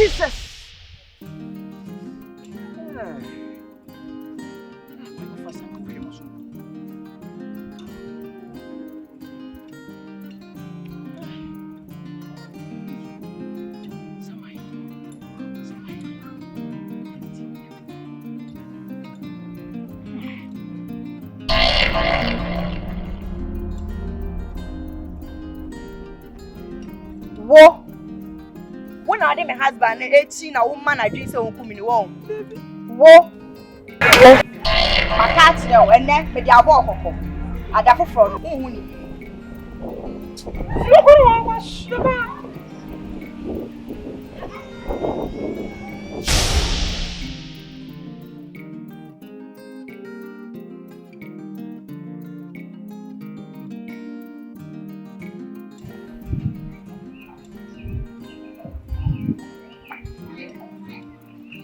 Jesus. Wo. When I my husband 18 a woman I drink so come in wo. Wo. Makati e o ene me dia bo okoko. Adafo fro no hu ni.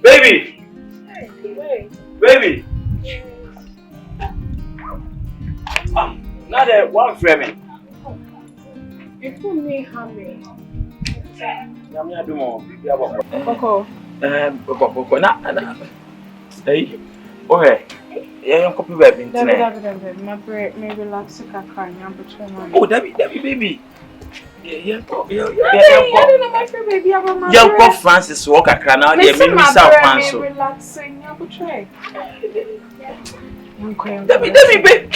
Baby! Hey. Baby! Now that one framing. You put me hammy. I do more. Coco. Hey, okay. Yeah, copy baby. My brain may relax. Oh, Debbie, baby. Yeah, Francis Walker Canal, the Mimi South Manso. Relaxing,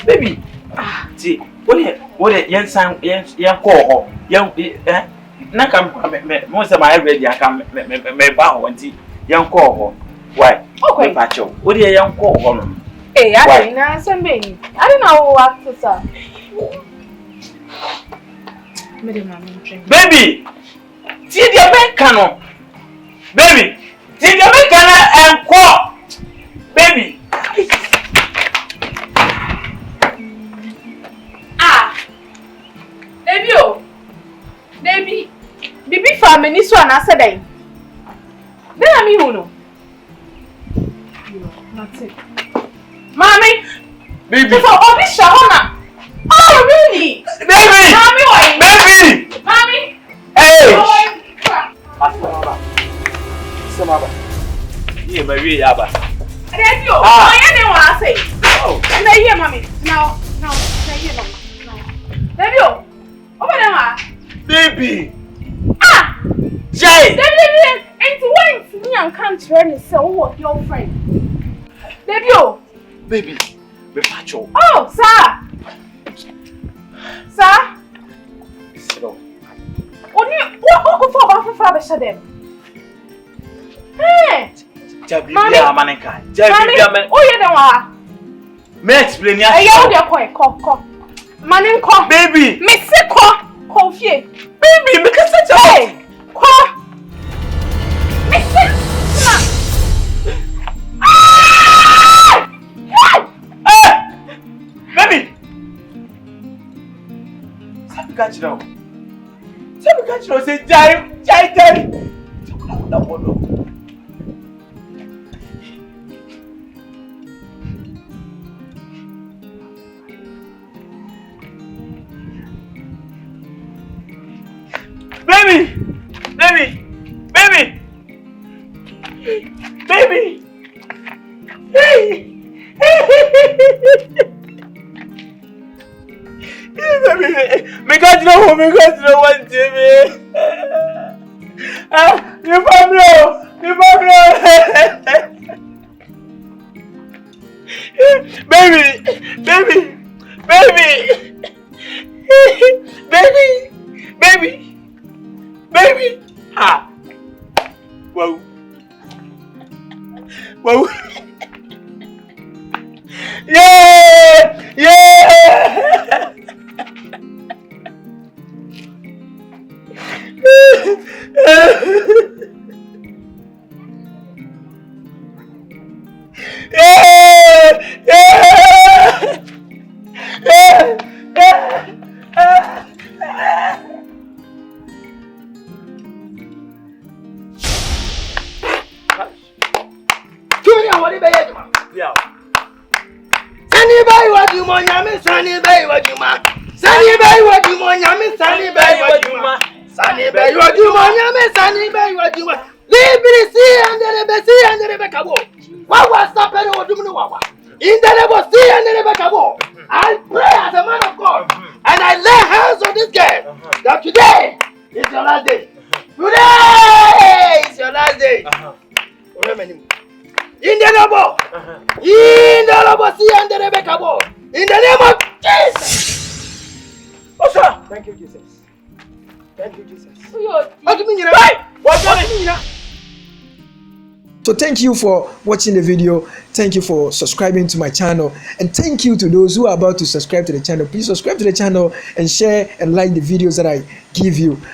Baby. See, what a young son, young call, young, Nakam, most of my ready, I come, may bow and see young call. Why? Okay, Pacho, what a young call. Hey, I don't know what to say. Baby! See the bank cannon! Baby! See the bank cannon and call! Baby! Baby, oh! Baby! Bibi family this one I said then. Then I'm you know. That's it. Mommy! Baby! For all this Shahona! Oh, really? Baby! Mommy, why? Baby! Mommy! Hey! Samaba. Yeah, my way, Abba. Baby, oh! I didn't want to say. Oh! And I hear, Mommy. No. I hear, Mommy. No. Baby, oh! Over there, Baby! Ah! Jay! Baby! And when me and come to her say, oh, your friend. Baby, oh! Baby! Be pacho. Oh, sir! Sir? Sit down. What go for Baba them? Hey! Jabi, Mommy. yeah, manenka. Jabi, yeah, Oh, you don't want. me explain ya. Hey, you there, come. Manin, come. Baby! Me say, come. Confie. Baby, me can set you Hey! Come. Me say, nah. Baby! Sabi catch now. Say Jai. Baby! Hey! Me got no one, Jimmy. You Pablo. Baby. Ha. Wow. Yeah. Libri and the Rebesi and the Rebecca. What was happening with Dumnuawa? In the name of sea and the Rebecca. I pray as a man of God and I lay hands on this girl that today is your last day. Today is your last day. Remember him. In the name of sea and the Rebecca. In the name of Jesus. Oh, sir. Thank you, Jesus. Thank you, Jesus. What do you mean? What do you mean? So thank you for watching the video. Thank you for subscribing to my channel. And thank you to those who are about to subscribe to the channel. Please subscribe to the channel and share and like the videos that I give you.